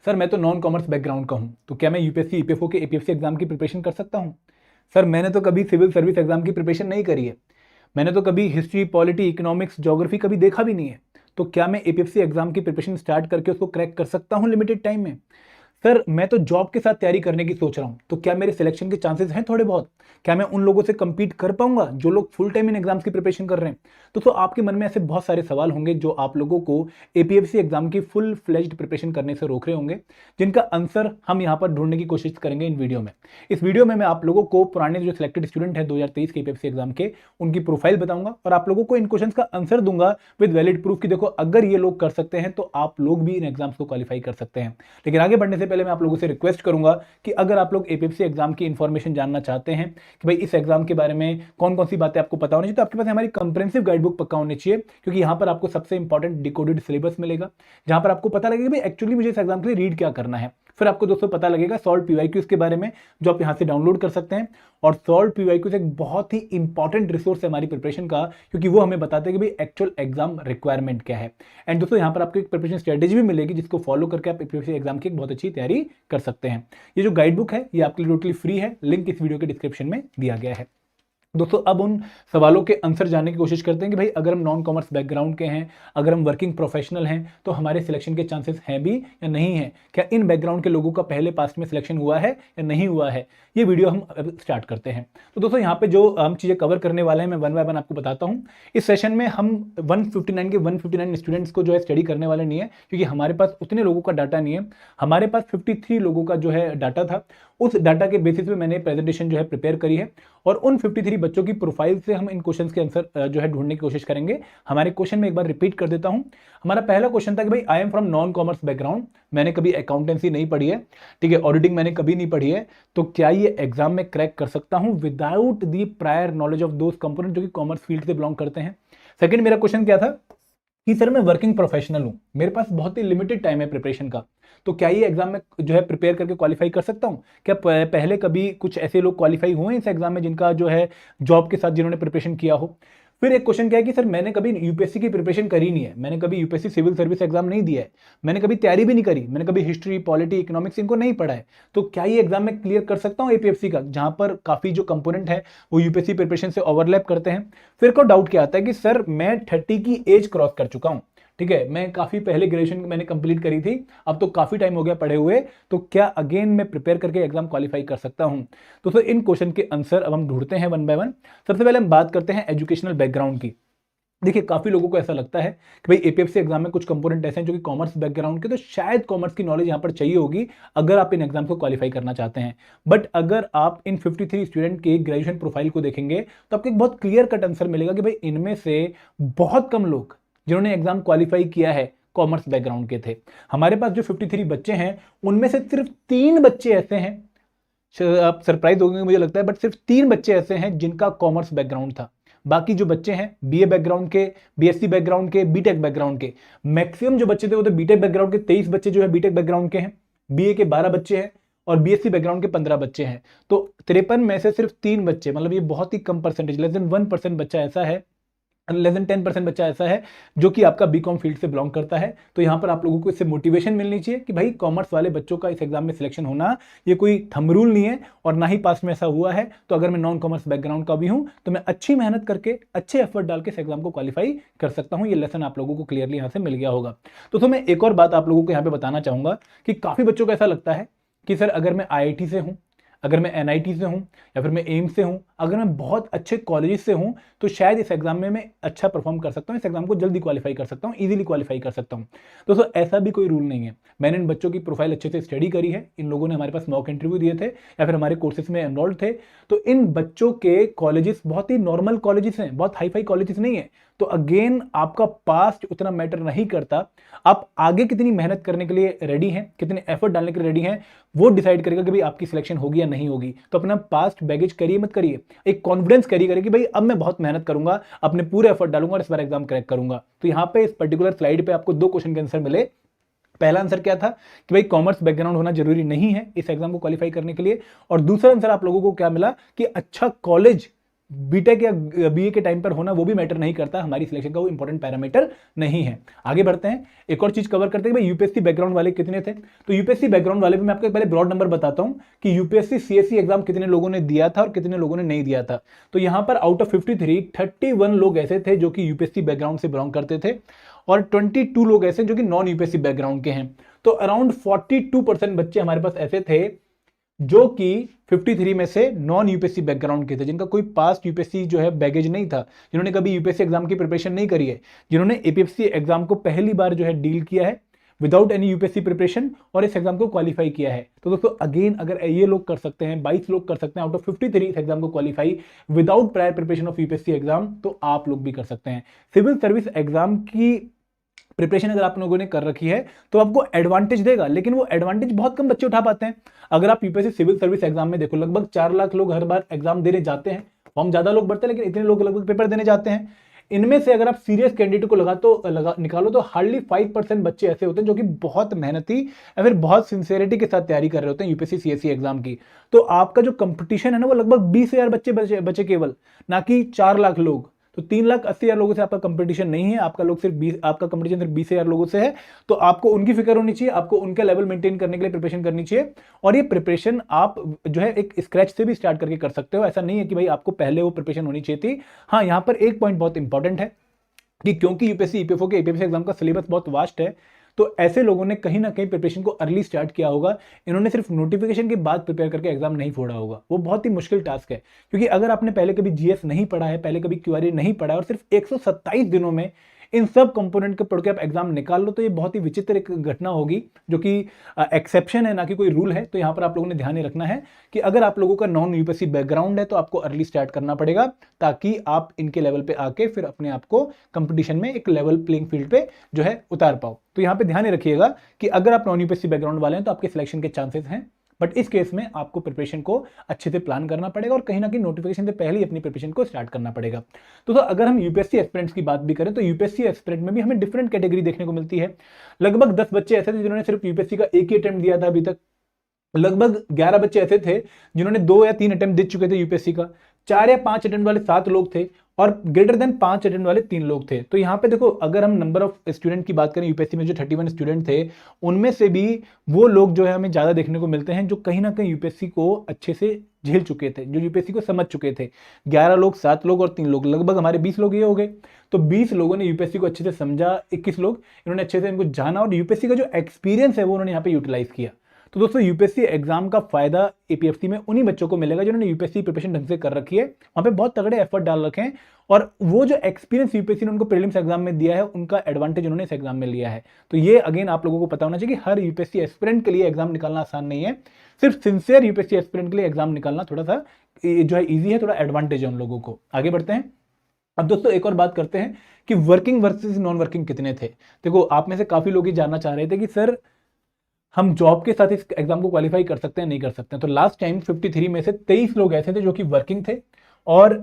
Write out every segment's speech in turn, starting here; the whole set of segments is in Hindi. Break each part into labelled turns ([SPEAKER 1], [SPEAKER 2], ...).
[SPEAKER 1] सर मैं तो नॉन कॉमर्स बैकग्राउंड का हूँ, तो क्या मैं यूपीएससी ईपीएफओ के एपीएफसी एग्जाम की प्रिपरेशन कर सकता हूँ? सर मैंने तो कभी सिविल सर्विस एग्जाम की प्रिपरेशन नहीं करी है। मैंने तो कभी हिस्ट्री, पॉलिटी, इकोनॉमिक्स, ज्योग्राफी कभी देखा भी नहीं है। तो क्या मैं एपीएफसी एग्जाम की प्रिपरेशन स्टार्ट करके उसको क्रैक कर सकता हूँ लिमिटेड टाइम में? सर मैं तो जॉब के साथ तैयारी करने की सोच रहा हूँ, तो क्या मेरे सिलेक्शन के चांसेस हैं थोड़े बहुत? क्या मैं उन लोगों से compete कर पाऊंगा जो लोग फुल टाइम इन एग्जाम्स की प्रिपरेशन कर रहे हैं? तो आपके मन में ऐसे बहुत सारे सवाल होंगे जो आप लोगों को एपीएफसी एग्जाम की फुल फ्लेज्ड प्रिपरेशन करने से रोक रहे होंगे, जिनका आंसर हम यहाँ पर ढूंढने की कोशिश करेंगे इन वीडियो में। इस वीडियो में मैं आप लोगों को पुराने जो सिलेक्टेड स्टूडेंट हैं 2023 के एपीएफसी एग्जाम के, उनकी प्रोफाइल बताऊंगा और आप लोगों को इन क्वेश्चंस का आंसर दूंगा विद वैलिड प्रूफ कि देखो अगर ये लोग कर सकते हैं तो आप लोग भी इन एग्जाम्स को क्वालिफाई कर सकते हैं। लेकिन आगे बढ़ने से पहले मैं आप लोगों से रिक्वेस्ट करूंगा कि अगर आप लोग एपीएफसी एग्जाम की इंफॉर्मेशन जानना चाहते हैं कि भाई इस एग्जाम के बारे में कौन कौन सी बातें आपको पता होनी चाहिए, तो आपके पास हमारी कंप्रेहेंसिव गाइड बुक पक्का होनी चाहिए, क्योंकि यहां पर आपको सबसे इंपॉर्टेंट डिकोडेड सिलेबस मिलेगा, जहां पर आपको पता लगेगा भाई एक्चुअली मुझे इस एग्जाम के लिए रीड क्या करना है। फिर आपको दोस्तों पता लगेगा सॉल्व पीवाईक्यूज के बारे में, जो आप यहां से डाउनलोड कर सकते हैं। और सॉल्व पीवाईक्यूज एक बहुत ही इंपॉर्टेंट रिसोर्स है हमारी प्रिपरेशन का, क्योंकि वो हमें बताते हैं कि भाई एक्चुअल एग्जाम रिक्वायरमेंट क्या है। एंड दोस्तों यहाँ पर आपको एक प्रिपरेशन स्ट्रेटेजी भी मिलेगी, जिसको फॉलो करके आप एपीएफसी एग्जाम की एक बहुत अच्छी तैयारी कर सकते हैं। ये जो गाइड बुक है ये आपके लिए टोटली फ्री है, लिंक इस वीडियो के डिस्क्रिप्शन में दिया गया है। दोस्तों अब उन सवालों के आंसर जानने की कोशिश करते हैं कि भाई अगर हम नॉन कॉमर्स बैकग्राउंड के हैं, अगर हम वर्किंग प्रोफेशनल हैं, तो हमारे सिलेक्शन के चांसेस हैं भी या नहीं है? क्या इन बैकग्राउंड के लोगों का पहले पास्ट में सिलेक्शन हुआ है या नहीं हुआ है? ये वीडियो हम अब स्टार्ट करते हैं। तो दोस्तों यहाँ पे जो हम चीज़ें कवर करने वाले हैं मैं वन बाय वन आपको बताता हूँ। इस सेशन में हम 159 के 159 स्टूडेंट्स को जो है स्टडी करने वाले नहीं है, क्योंकि हमारे पास उतने लोगों का डाटा नहीं है। हमारे पास 53 लोगों का जो है डाटा था, उस डाटा के बेसिस पे मैंने प्रेजेंटेशन जो है प्रिपेयर करी है, और उन 53 बच्चों की प्रोफाइल से हम इन क्वेश्चंस के आंसर जो है ढूंढने की कोशिश करेंगे। हमारे क्वेश्चन में एक बार रिपीट कर देता हूं। हमारा पहला क्वेश्चन था कि भाई I am from non commerce background, मैंने कभी अकाउंटेंसी नहीं पढ़ी है, ठीक है, ऑडिटिंग मैंने कभी नहीं पढ़ी है, तो क्या ये एग्जाम में क्रैक कर सकता हूं without the prior knowledge of those component जो कि कॉमर्स फील्ड से बिलोंग करते हैं? सेकंड मेरा क्वेश्चन क्या था कि सर मैं वर्किंग प्रोफेशनल हूं, मेरे पास बहुत ही लिमिटेड टाइम है प्रिपरेशन का, तो क्या ये एग्जाम में जो है प्रिपेयर करके क्वालिफाई कर सकता हूं? क्या पहले कभी कुछ ऐसे लोग क्वालिफाई हुए इस एग्जाम में जिनका जो है जॉब के साथ जिन्होंने प्रिपरेशन किया हो? फिर एक क्वेश्चन क्या है कि सर मैंने कभी यूपीएससी की प्रिपरेशन करी नहीं है, मैंने कभी यूपीएससी सिविल सर्विस एग्जाम नहीं दिया है, मैंने कभी तैयारी भी नहीं करी, मैंने कभी हिस्ट्री, पॉलिटी, इकोनॉमिक्स इनको नहीं पढ़ा है, तो क्या ये एग्जाम में क्लियर कर सकता हूँ एपीएफसी का, जहां पर काफी जो कंपोनेंट है वो यूपीएससी प्रिपरेशन से ओवरलैप करते हैं? फिर को डाउट क्या आता है कि सर मैं 30 की एज क्रॉस कर चुका हूं, ठीक है, मैं काफी पहले ग्रेजुएशन मैंने कंप्लीट करी थी, अब तो काफी टाइम हो गया पढ़े हुए, तो क्या अगेन मैं प्रिपेयर करके एग्जाम क्वालिफाई कर सकता हूं? तो सर इन क्वेश्चन के आंसर अब हम ढूंढते हैं वन बाय वन। सबसे पहले हम बात करते हैं एजुकेशनल बैकग्राउंड की। देखिए काफी लोगों को ऐसा लगता है कि भाई एपीएफसी एग्जाम में कुछ कंपोनेंट ऐसे हैं जो कि कॉमर्स बैकग्राउंड के, तो शायद कॉमर्स की नॉलेज यहां पर चाहिए होगी अगर आप इन एग्जाम को क्वालिफाई करना चाहते हैं। बट अगर आप इन 53 स्टूडेंट के ग्रेजुएशन प्रोफाइल को देखेंगे तो आपको एक बहुत क्लियर कट आंसर मिलेगा कि भाई इनमें से बहुत कम लोग जिन्होंने एग्जाम क्वालिफाई किया है कॉमर्स बैकग्राउंड के थे। हमारे पास जो 53 बच्चे हैं उनमें से सिर्फ 3 बच्चे ऐसे हैं, आप सरप्राइज होंगे मुझे लगता है, बट सिर्फ 3 बच्चे ऐसे हैं जिनका कॉमर्स बैकग्राउंड था। बाकी जो बच्चे हैं बीए बैकग्राउंड के, बीएससी बैकग्राउंड के, बीटेक बैकग्राउंड के, मैक्सिमम जो बच्चे थे वो तो बीटेक बैकग्राउंड के 23 बच्चे जो है बीटेक बैकग्राउंड के हैं, बीए के 12 बच्चे हैं और बीएससी बैकग्राउंड के 15 बच्चे हैं। तो 53 में से सिर्फ 3 बच्चे, मतलब ये बहुत ही कम परसेंटेज, लेस देन 1% बच्चा ऐसा है, लेस देन 10% बच्चा ऐसा है जो कि आपका बीकॉम फील्ड से बिलोंग करता है। तो यहां पर आप लोगों को इससे मोटिवेशन मिलनी चाहिए कि भाई कॉमर्स वाले बच्चों का इस एग्जाम में सिलेक्शन होना ये कोई थंब रूल नहीं है, और ना ही पास में ऐसा हुआ है। तो अगर मैं नॉन कॉमर्स बैकग्राउंड का भी हूं तो मैं अच्छी मेहनत करके अच्छे एफर्ट डाल के इस एग्जाम को क्वालिफाई कर सकता हूं। ये लेसन आप लोगों को क्लियरली यहां से मिल गया होगा। तो मैं एक और बात आप लोगों को यहां पर बताना चाहूंगा कि काफी बच्चों को ऐसा लगता है कि सर अगर मैं आईआईटी से हूं, अगर मैं एनआईटी से हूं, या फिर मैं एम्स से हूं, अगर मैं बहुत अच्छे कॉलेज से हूं, तो शायद इस एग्जाम में मैं अच्छा परफॉर्म कर सकता हूं, इस एग्जाम को जल्दी क्वालिफाई कर सकता हूं, इजीली क्वालिफाई कर सकता हूं। दोस्तों ऐसा भी कोई रूल नहीं है। मैंने इन बच्चों की प्रोफाइल अच्छे से स्टडी करी है, इन लोगों ने हमारे पास मॉक इंटरव्यू दिए थे या फिर हमारे कोर्सेज में एनरोल्ड थे। तो इन बच्चों के कॉलेजेस बहुत ही नॉर्मल कॉलेजेस हैं, बहुत हाई फाई कॉलेजेस नहीं है। तो अगेन आपका पास्ट उतना मैटर नहीं करता, आप आगे कितनी मेहनत करने के लिए रेडी हैं, कितने एफर्ट डालने के लिए रेडी हैं, वो डिसाइड करेगा कि भाई आपकी सिलेक्शन होगी या नहीं होगी। तो अपना पास्ट बैगेज करिए मत करिए, एक कॉन्फिडेंस करिए कि भाई अब मैं बहुत मेहनत करूंगा, अपने पूरे एफर्ट डालूंगा और इस बार एग्जाम क्रैक करूंगा। तो यहां पे इस पर्टिकुलर स्लाइड पे आपको 2 क्वेश्चन के आंसर मिले। पहला आंसर क्या था कि भाई कॉमर्स बैकग्राउंड होना जरूरी नहीं है इस एग्जाम को क्वालिफाई करने के लिए, और दूसरा आंसर आप लोगों को क्या मिला कि अच्छा कॉलेज बीटेक या बीए के टाइम पर होना वो भी मैटर नहीं करता, हमारी सिलेक्शन का वो इंपॉर्टेंट पैरामीटर नहीं है। आगे बढ़ते हैं, एक और चीज कवर करते हैं भाई यूपीएससी बैकग्राउंड वाले कितने थे। तो यूपीएससी बैकग्राउंड वाले भी मैं आपको पहले ब्रॉड नंबर बताता हूं कि यूपीएससी सीएससी एग्जाम कितने लोगों ने दिया था और कितने लोगों ने नहीं दिया था। तो यहां पर आउट ऑफ 53 31 लोग ऐसे थे जो कि यूपीएससी बैकग्राउंड से बिलोंग करते थे और 22 लोग ऐसे जो कि नॉन यूपीएससी बैकग्राउंड के हैं। तो अराउंड 42% बच्चे हमारे पास ऐसे थे जो कि 53 में से नॉन यूपीएससी बैकग्राउंड के थे, जिनका कोई पास्ट यूपीएससी जो है बैगेज नहीं था, जिन्होंने कभी यूपीएससी एग्जाम की प्रिपरेशन नहीं करी है, जिन्होंने एपीएससी एग्जाम को पहली बार जो है डील किया है विदाउट एनी यूपीएससी प्रिपरेशन और इस एग्जाम को क्वालिफाई किया है। तो दोस्तों अगेन अगर ये लोग कर सकते हैं, 22 लोग कर सकते हैं आउट ऑफ 53 इस एग्जाम को qualify without prior preparation of UPSC exam, तो आप लोग भी कर सकते हैं। सिविल सर्विस एग्जाम की प्रिपरेशन अगर आप लोगों ने कर रखी है तो आपको एडवांटेज देगा, लेकिन वो एडवांटेज बहुत कम बच्चे उठा पाते हैं। अगर आप यूपीएससी सिविल सर्विस एग्जाम में देखो, लगभग 4 लाख लोग हर बार एग्जाम देने जाते हैं, फॉर्म ज्यादा लोग भरते हैं लेकिन इतने लोग लगभग पेपर देने जाते हैं। इनमें से अगर आप सीरियस कैंडिडेट को निकालो तो हार्डली 5% बच्चे ऐसे होते हैं जो कि बहुत मेहनती या फिर बहुत सिंसियरिटी के साथ तैयारी कर रहे होते हैं यूपीएससी सीएससी एग्जाम की। तो आपका जो कंपटीशन है ना वो लगभग 20,000 बच्चे बचे केवल, ना कि 4 लाख लोग। तो 3,80,000 लोगों से आपका कंपटीशन नहीं है, आपका कंपटीशन सिर्फ 20,000 लोगों से है। तो आपको उनकी फिक्र होनी चाहिए, आपको उनका लेवल मेंटेन करने के लिए प्रिपरेशन करनी चाहिए। और ये प्रिपरेशन आप जो है एक स्क्रैच से भी स्टार्ट करके कर सकते हो, ऐसा नहीं है कि भाई आपको पहले वो प्रिपरेशन होनी चाहिए थी। हाँ, यहां पर एक पॉइंट बहुत इंपॉर्टेंट है कि क्योंकि यूपीएससी ईपीएफओ के एपीएफसी एग्जाम का सिलेबस बहुत वास्ट है, तो ऐसे लोगों ने कहीं ना कहीं प्रिपरेशन को अर्ली स्टार्ट किया होगा। इन्होंने सिर्फ नोटिफिकेशन के बाद प्रिपेयर करके एग्जाम नहीं फोड़ा होगा, वो बहुत ही मुश्किल टास्क है। क्योंकि अगर आपने पहले कभी जीएस नहीं पढ़ा है, पहले कभी क्यूआरए नहीं पढ़ा है और सिर्फ 127 दिनों में इन सब कंपोनेंट को पढ़ के आप एग्जाम निकाल लो, तो ये बहुत ही विचित्र एक घटना होगी, जो कि एक्सेप्शन है ना कि कोई रूल है। तो यहां पर आप लोगों ने ध्यान रखना है कि अगर आप लोगों का नॉन यूपीएससी बैकग्राउंड है तो आपको अर्ली स्टार्ट करना पड़ेगा, ताकि आप इनके लेवल पे आके फिर अपने आप को कंपटीशन में एक लेवल प्लेइंग फील्ड पे जो है उतार पाओ। तो यहां पे ध्यान रखिएगा कि अगर आप नॉन यूपीएससी बैकग्राउंड वाले हैं तो आपके सिलेक्शन के चांसेस हैं, बट इस केस में आपको प्रिपरेशन को अच्छे से प्लान करना पड़ेगा और कहीं ना कहीं नोटिफिकेशन से पहले ही अपनी प्रिपरेशन को स्टार्ट करना पड़ेगा। तो अगर हम यूपीएससी एस्पिरेंट्स की बात भी करें तो यूपीएससी एस्पिरेंट में भी हमें डिफरेंट कैटेगरी देखने को मिलती है। लगभग 10 बच्चे ऐसे थे जिन्होंने सिर्फ यूपीएससी का एक ही अटेम्प्ट दिया था अभी तक। लगभग 11 बच्चे ऐसे थे जिन्होंने 2 या 3 अटेम्प्ट दे चुके थे यूपीएससी का। 4 या 5 अटेम्प्ट वाले 7 लोग थे और ग्रेटर देन 5 अटेम्प्ट वाले 3 लोग थे। तो यहाँ पे देखो, अगर हम नंबर ऑफ स्टूडेंट की बात करें यूपीएससी में जो 31 स्टूडेंट थे, उनमें से भी वो लोग जो है हमें ज्यादा देखने को मिलते हैं जो कहीं ना कहीं यूपीएससी को अच्छे से झेल चुके थे, जो यूपीएससी को समझ चुके थे। 11 लोग, 7 लोग और 3 लोग, लगभग हमारे 20 लोग ये हो गए। तो 20 लोगों ने यूपीएससी को अच्छे से समझा, 21 लोग इन्होंने अच्छे से इनको जाना और यूपीएससी का जो एक्सपीरियंस है वो उन्होंने यहाँ पे यूटिलाइज किया। तो दोस्तों एपीएफसी एग्जाम का फायदा एपीएफसी में उन्हीं बच्चों को मिलेगा जिन्होंने यूपीएससी प्रिपरेशन ढंग से कर रखी है, वहां पे बहुत तगड़े एफर्ट डाल रखे हैं और वो जो एक्सपीरियंस यूपीएससी ने उनको प्रीलिम्स एग्जाम में दिया है, उनका एडवांटेज उन्होंने इस एग्जाम में लिया है। तो ये अगेन आप लोगों को पता होना चाहिए कि हर यूपीएससी एस्पिरेंट के लिए एग्जाम निकालना आसान नहीं है। सिर्फ सिंसियर यूपीएससी एस्पिरेंट के लिए एग्जाम निकालना थोड़ा सा जो है ईजी है, थोड़ा एडवांटेज है उन लोगों को। आगे बढ़ते हैं। अब दोस्तों एक और बात करते हैं कि वर्किंग वर्सेस नॉन वर्किंग कितने थे। देखो, आप में से काफी लोग ये जानना चाह रहे थे कि सर हम जॉब के साथ इस एग्जाम को क्वालिफाई कर सकते हैं नहीं कर सकते हैं। तो लास्ट टाइम 53 में से 23 लोग ऐसे थे जो कि वर्किंग थे और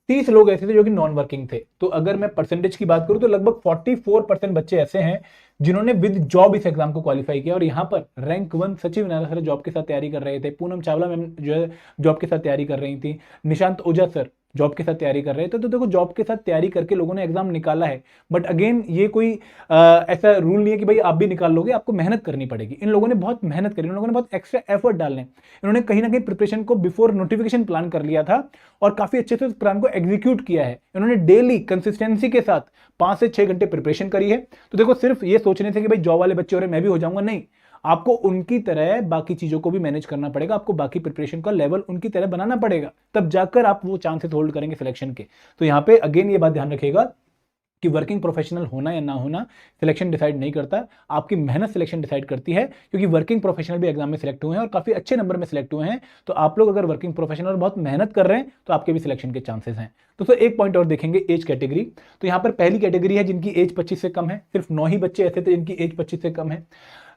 [SPEAKER 1] 30 लोग ऐसे थे जो कि नॉन वर्किंग थे। तो अगर मैं परसेंटेज की बात करूं तो लगभग 44% बच्चे ऐसे हैं जिन्होंने विद जॉब इस एग्जाम को क्वालिफाई किया। और यहाँ पर रैंक 1 सचिव नारा सर जॉब के साथ तैयारी कर रहे थे, पूनम चावला मैम जो है जॉब के साथ तैयारी कर रही थी, निशांत ओझा सर जॉब के साथ तैयारी कर रहे थे। तो देखो, जॉब के साथ तैयारी करके लोगों ने एग्जाम निकाला है, बट अगेन ये कोई ऐसा रूल नहीं है कि भाई आप भी निकाल लोगे, आपको मेहनत करनी पड़ेगी। इन लोगों ने बहुत मेहनत करी, इन लोगों ने बहुत एक्स्ट्रा एफर्ट डालने, इन्होंने कहीं ना कहीं प्रिपरेशन को बिफोर नोटिफिकेशन प्लान कर लिया था और काफी अच्छे से उस प्लान को एग्जीक्यूट किया है। इन्होंने डेली कंसिस्टेंसी के साथ 5 से 6 घंटे प्रिपरेशन करी है। तो देखो, सिर्फ ये सोचने से कि भाई जॉब वाले बच्चे हो रहे मैं भी हो जाऊंगा, नहीं, आपको उनकी तरह बाकी चीजों को भी मैनेज करना पड़ेगा, आपको बाकी प्रिपरेशन का लेवल उनकी तरह बनाना पड़ेगा, तब जाकर आप वो चांसेस होल्ड करेंगे सिलेक्शन के। तो यहां पे अगेन ये बात ध्यान रखिएगा कि वर्किंग प्रोफेशनल होना या ना होना सिलेक्शन डिसाइड नहीं करता, आपकी मेहनत सिलेक्शन डिसाइड करती है। क्योंकि वर्किंग प्रोफेशनल भी एग्जाम में सिलेक्ट हुए हैं और काफी अच्छे नंबर में सिलेक्ट हुए हैं। तो आप लोग अगर वर्किंग प्रोफेशनल और बहुत मेहनत कर रहे हैं तो आपके भी सिलेक्शन के चांसेस हैं। तो एक पॉइंट और देखेंगे, एज कैटेगरी। तो यहाँ पर पहली कैटेगरी है जिनकी एज 25 से कम है, सिर्फ 9 ही बच्चे ऐसे थे जिनकी एज 25 से कम है।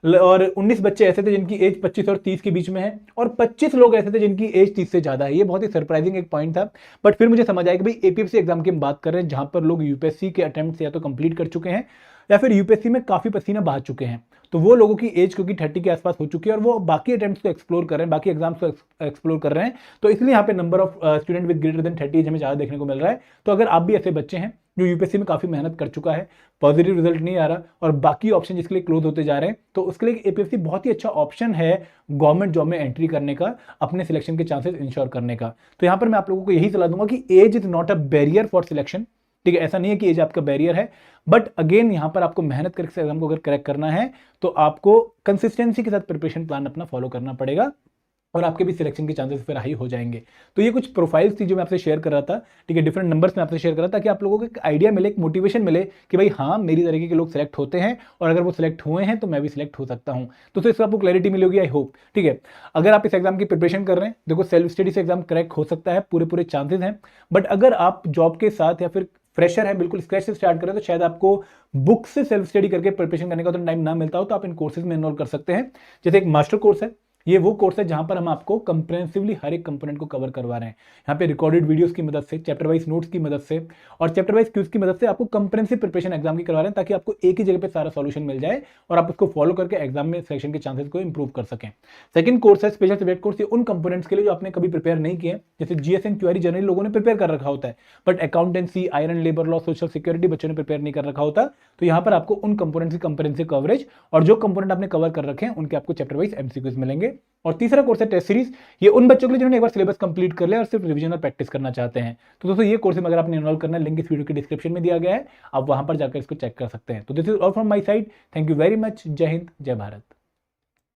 [SPEAKER 1] और 19 बच्चे ऐसे थे जिनकी एज 25 और 30 के बीच में है, और 25 लोग ऐसे थे जिनकी एज 30 से ज्यादा है। ये बहुत ही सरप्राइजिंग एक पॉइंट था, बट फिर मुझे समझ आया कि भाई एपीएफसी एग्जाम की हम बात कर रहे हैं जहां पर लोग यूपीएससी के अटेम्प्ट या तो कंप्लीट कर चुके हैं या फिर यूपीएससी में काफी पसीना बहा चुके हैं। तो वो लोगों की एज क्योंकि 30 के आसपास हो चुकी है और वो बाकी अटेम्प्ट्स को एक्सप्लोर कर रहे हैं, बाकी एग्जाम्स को एक्सप्लोर कर रहे हैं, तो इसलिए यहाँ पे number of student with greater than 30 हमें ज्यादा देखने को मिल रहा है। तो अगर आप भी ऐसे बच्चे हैं जो यूपीएससी में काफी मेहनत कर चुका है, पॉजिटिव रिजल्ट नहीं आ रहा और बाकी ऑप्शन जिसके लिए क्लोज होते जा रहे हैं, तो उसके लिए एपीएफसी बहुत ही अच्छा ऑप्शन है गवर्नमेंट जॉब में एंट्री करने का, अपने सिलेक्शन के चांसेस इंश्योर करने का। तो यहाँ पर मैं आप लोगों को यही सलाह दूंगा कि age is not a barrier for selection. ठीक है, ऐसा नहीं है कि एज आपका बैरियर है, बट अगेन यहां पर आपको मेहनत करके एग्जाम को अगर क्रैक करना है तो आपको कंसिस्टेंसी के साथ प्रिपरेशन प्लान अपना फॉलो करना पड़ेगा और आपके भी सिलेक्शन के चांसेस फिर हाई हो जाएंगे। तो ये कुछ प्रोफाइल्स थी जो मैं आपसे शेयर कर रहा था। ठीक है, डिफरेंट नंबर्स में आपसे शेयर कर रहा था ताकि आप लोगों को एक आइडिया मिले, एक मोटिवेशन मिले कि भाई हाँ, मेरी तरीके के लोग सिलेक्ट होते हैं और अगर वो सिलेक्ट हुए हैं तो मैं भी सिलेक्ट हो सकता हूँ। तो इससे आपको क्लैरिटी मिलेगी, आई होप। ठीक है, अगर आप इस एग्जाम की प्रिपरेशन कर रहे हैं, देखो सेल्फ स्टडी से एग्जाम क्रैक हो सकता है, पूरे चांसेस हैं। बट अगर आप जॉब के साथ या फिर फ्रेशर है, बिल्कुल स्क्रैच से स्टार्ट करें, तो शायद आपको बुक से सेल्फ स्टडी करके प्रिपरेशन करने का तो टाइम ना मिलता हो, तो आप इन कोर्सेज में इनरोल कर सकते हैं। जैसे एक मास्टर कोर्स है, ये वो कोर्स है जहां पर हम आपको कंप्रेहेंसिवली हर एक कंपोनेंट को कवर करवा रहे हैं। यहाँ पे रिकॉर्डेड वीडियोस की मदद से, चैप्टर वाइज नोट्स की मदद से और चैप्टर वाइज क्यूज की मदद से आपको कंप्रेहेंसिव प्रिपरेशन एग्जाम की करवा रहे हैं, ताकि आपको एक ही जगह पे सारा सॉल्यूशन मिल जाए और आप उसको फॉलो करके एग्जाम में सिलेक्शन के चांसेस को इंप्रूव कर सकें। सेकंड कोर्स है स्पेशल सब्जेक्ट कोर्स। ये उन कंपोनेंट्स के लिए जो आपने कभी प्रिपेयर नहीं किए, जैसे जीएस एंड क्यूआरई जनरली लोगों ने प्रिपेयर कर रखा होता है, but accountancy, iron, labour law, social security बच्चों ने प्रिपेयर नहीं कर रखा होता। तो यहाँ पर आपको उन कंपोनेंट्स की कंप्रेहेंसिव कवरेज और जो कंपोनेंट आपने कवर कर रखे हैं उनके आपको चैप्टर वाइज एमसीक्यूज मिलेंगे। और तीसरा कोर्स है टेस्ट सीरीज। ये उन बच्चों के लिए जिन्होंने एक बार सिलेबस कंप्लीट कर लिया और सिर्फ रिवीजन और प्रैक्टिस करना चाहते हैं। तो दोस्तों ये कोर्स में अगर आपने इनरोल करना है, लिंक इस वीडियो के डिस्क्रिप्शन में दिया गया है, आप वहां पर जाकर इसको चेक कर सकते हैं। तो this is all from my side. Thank you very much. जय हिंद, जय भारत।